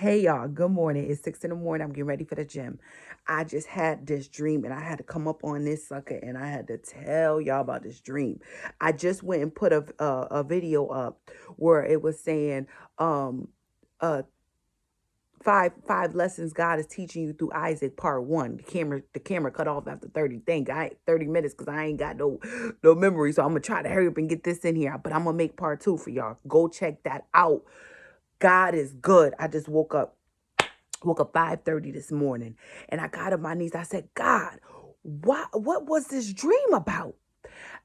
Hey y'all, good morning. It's 6 in the morning. I'm getting ready for the gym. I just had this dream and I had to come up on this sucker and I had to tell y'all about this dream. I just went and put a video up where it was saying um uh five lessons God is teaching you through Isaac part 1. The camera cut off after 30. Thank God 30 minutes because I ain't got no memory. So I'm gonna try to hurry up and get this in here. But I'm gonna make part 2 for y'all. Go check that out. God is good. I just woke up 5:30 this morning and I got on my knees. I said, God, what was this dream about?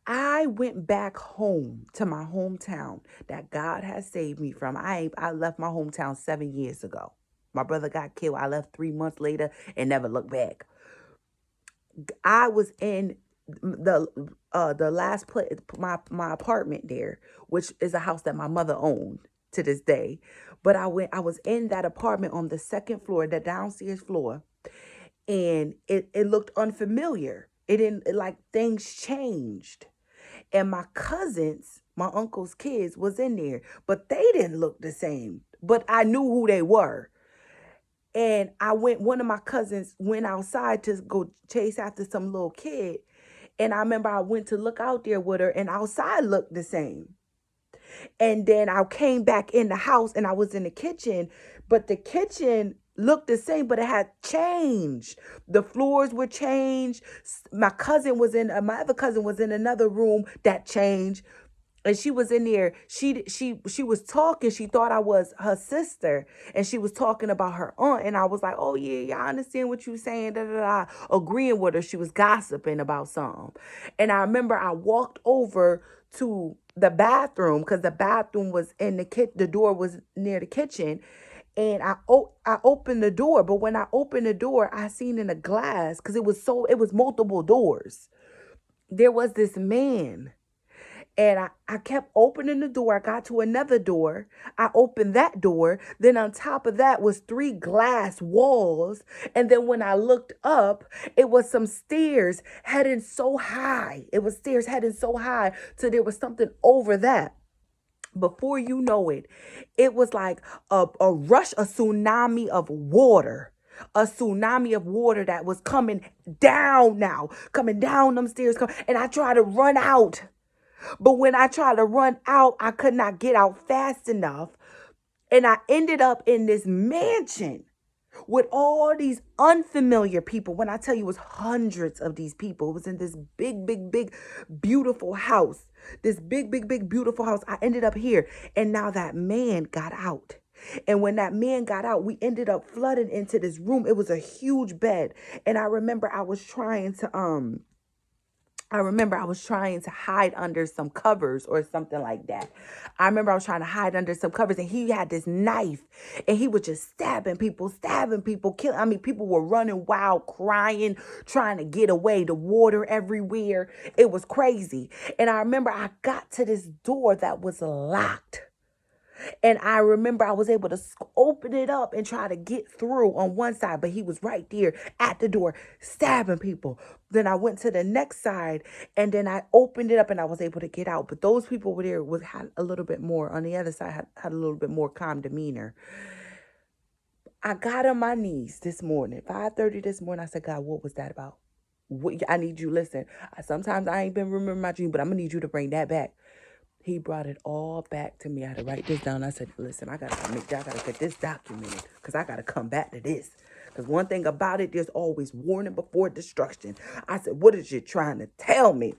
I went back home to my hometown that God has saved me from. I left my hometown 7 years ago. My brother got killed. I left 3 months later and never looked back. I was in the last place, my apartment there, which is a house that my mother owned to this day. But I was in that apartment on the second floor, the downstairs floor, and it looked unfamiliar. It didn't like things changed. And my cousins, my uncle's kids was in there, but they didn't look the same. But I knew who they were. And one of my cousins went outside to go chase after some little kid. And I remember I went to look out there with her and outside looked the same. And then I came back in the house and I was in the kitchen, but the kitchen looked the same, but it had changed. The floors were changed. My other cousin was in another room that changed. And she was in there. She was talking. She thought I was her sister, and she was talking about her aunt. And I was like, "Oh yeah, I understand what you're saying." Da da da. Agreeing with her. She was gossiping about something. And I remember I walked over to the bathroom because the bathroom was in the kitchen. The door was near the kitchen, and I opened the door. But when I opened the door, I seen in the glass because it was multiple doors. There was this man. And I kept opening the door. I got to another door. I opened that door. Then on top of that was 3 glass walls. And then when I looked up, it was some stairs heading so high. It was stairs heading so high. So there was something over that. Before you know it, it was like a rush, a tsunami of water. A tsunami of water that was coming down now, coming down them stairs. And I tried to run out. But when I tried to run out, I could not get out fast enough. And I ended up in this mansion with all these unfamiliar people. When I tell you it was hundreds of these people, it was in this big, big, big, beautiful house. This big, big, big, beautiful house. I ended up here. And now that man got out. And when that man got out, we ended up flooding into this room. It was a huge bed. And I remember I was trying to hide under some covers or something like that. I remember I was trying to hide under some covers and he had this knife and he was just stabbing people, killing. I mean, people were running wild, crying, trying to get away, the water everywhere. It was crazy. And I remember I got to this door that was locked. And I remember I was able to open it up and try to get through on one side, but he was right there at the door stabbing people. Then I went to the next side and then I opened it up and I was able to get out. But those people over there had a little bit more on the other side, had a little bit more calm demeanor. I got on my knees this morning, 5:30 this morning. I said, God, what was that about? I need you. Listen, sometimes I ain't been remembering my dream, but I'm gonna need you to bring that back. He brought it all back to me. I had to write this down. I said, listen, I gotta get this documented because I gotta come back to this. Because one thing about it, there's always warning before destruction. I said, what is you trying to tell me?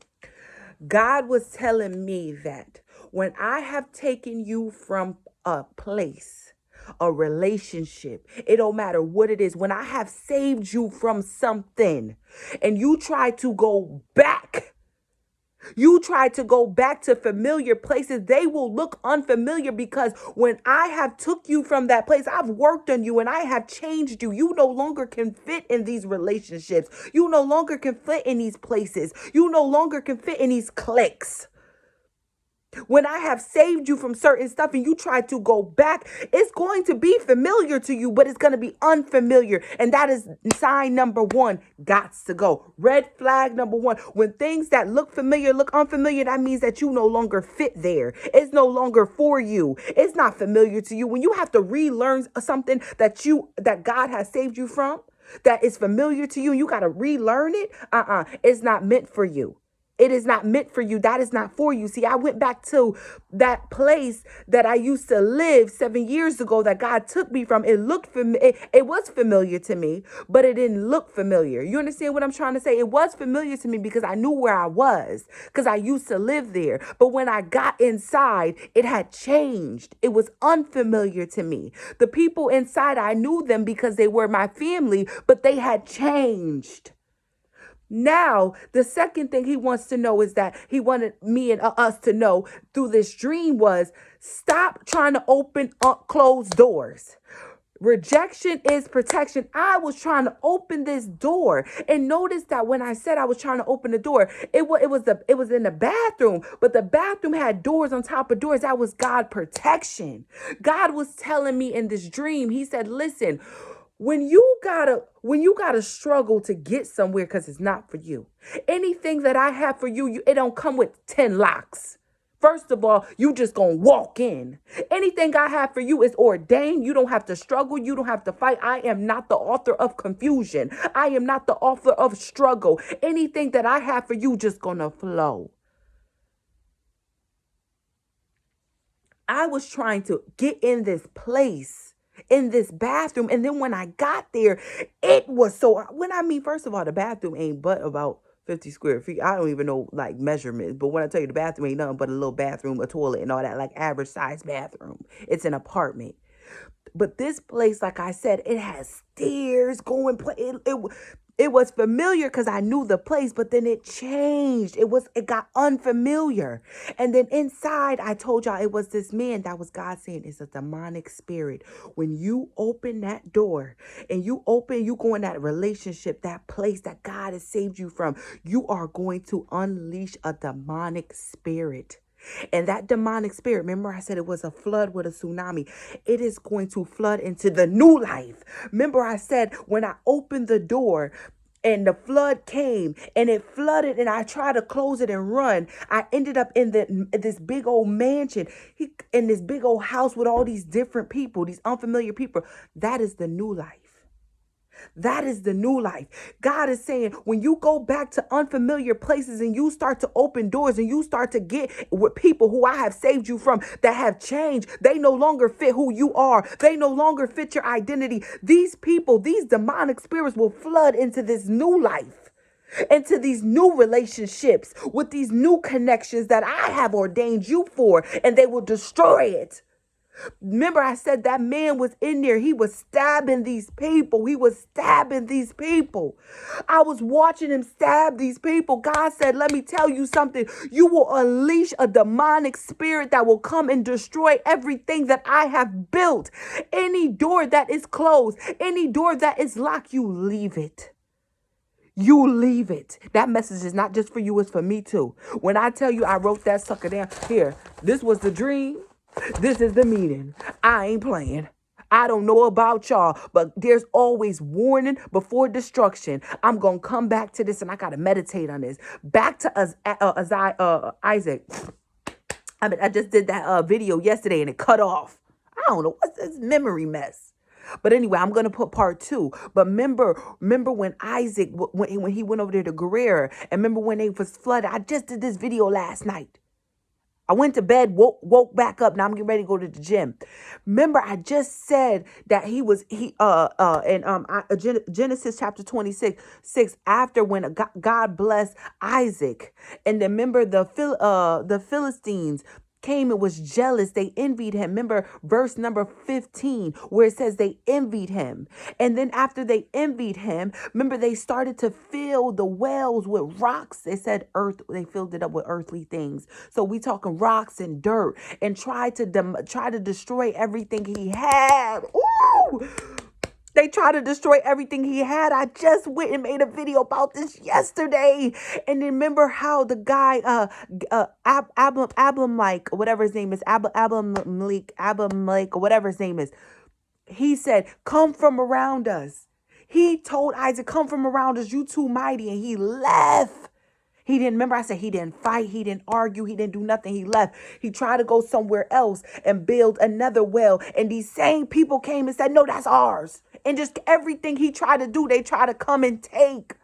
God was telling me that when I have taken you from a place, a relationship, it don't matter what it is, when I have saved you from something and you try to go back, you try to go back to familiar places, they will look unfamiliar because when I have took you from that place, I've worked on you and I have changed you. You no longer can fit in these relationships. You no longer can fit in these places. You no longer can fit in these cliques. When I have saved you from certain stuff and you try to go back, it's going to be familiar to you, but it's going to be unfamiliar. And that is sign number one. Gots to go. Red flag number one. When things that look familiar look unfamiliar, that means that you no longer fit there. It's no longer for you. It's not familiar to you. When you have to relearn something that God has saved you from, that is familiar to you, you got to relearn it. It's not meant for you. It is not meant for you. That is not for you. See, I went back to that place that I used to live 7 years ago that God took me from. It looked it was familiar to me, but it didn't look familiar. You understand what I'm trying to say? It was familiar to me because I knew where I was, because I used to live there. But when I got inside, it had changed. It was unfamiliar to me. The people inside, I knew them because they were my family, but they had changed. Now, the second thing he wants to know is that he wanted me and us to know through this dream was stop trying to open up closed doors. Rejection is protection. I was trying to open this door, and notice that when I said I was trying to open the door, it was in the bathroom, but the bathroom had doors on top of doors. That was God protection. God was telling me in this dream. He said, "Listen, when you gotta struggle to get somewhere because it's not for you. Anything that I have for you, it don't come with 10 locks. First of all, you just gonna walk in. Anything I have for you is ordained. You don't have to struggle. You don't have to fight. I am not the author of confusion. I am not the author of struggle. Anything that I have for you just gonna flow." I was trying to get in this place, in this bathroom. And then when I got there, it was so, when I mean, first of all, the bathroom ain't but about 50 square feet. I don't even know like measurements, but when I tell you the bathroom ain't nothing but a little bathroom, a toilet and all that, like average size bathroom. It's an apartment. But this place, like I said, it has stairs going. It was familiar because I knew the place, but then it changed. It got unfamiliar. And then inside, I told y'all it was this man that was God saying it's a demonic spirit. When you open that door and you go in that relationship, that place that God has saved you from, you are going to unleash a demonic spirit. And that demonic spirit, remember I said it was a flood with a tsunami. It is going to flood into the new life. Remember I said when I opened the door and the flood came and it flooded and I tried to close it and run, I ended up in this big old mansion, in this big old house with all these different people, these unfamiliar people. That is the new life. That is the new life. God is saying when you go back to unfamiliar places and you start to open doors and you start to get with people who I have saved you from that have changed, they no longer fit who you are. They no longer fit your identity. These people, these demonic spirits will flood into this new life, into these new relationships with these new connections that I have ordained you for, and they will destroy it. Remember, I said that man was in there. He was stabbing these people. He was stabbing these people. I was watching him stab these people. God said, let me tell you something. You will unleash a demonic spirit that will come and destroy everything that I have built. Any door that is closed, any door that is locked, you leave it. You leave it. That message is not just for you, it's for me too. When I tell you I wrote that sucker down, here, this was the dream. This is the meaning. I ain't playing. I don't know about y'all, but there's always warning before destruction. I'm going to come back to this and I got to meditate on this. Back to Isaac. I just did that video yesterday and it cut off. I don't know. What's this memory mess? But anyway, I'm going to put part 2. But remember when Isaac, when he went over there to Gerar, and remember when they was flooded. I just did this video last night. I went to bed, woke back up. Now I'm getting ready to go to the gym. Remember, I just said that Genesis chapter 26, after when God blessed Isaac, and then remember the Philistines came and was jealous. They envied him. Remember verse number 15 where it says they envied him. And then after they envied him, remember they started to fill the wells with rocks. They said earth. They filled it up with earthly things. So we talking rocks and dirt and try to destroy everything he had. Ooh! They try to destroy everything he had. I just went and made a video about this yesterday. And remember how the guy, Ablam Mike, whatever his name is, Ablam Malik, or whatever his name is, he said, come from around us. He told Isaac, come from around us, you too mighty. And he left. He didn't, remember I said he didn't fight, he didn't argue, he didn't do nothing, he left. He tried to go somewhere else and build another well. And these same people came and said, no, that's ours. And just everything he tried to do, they try to come and take.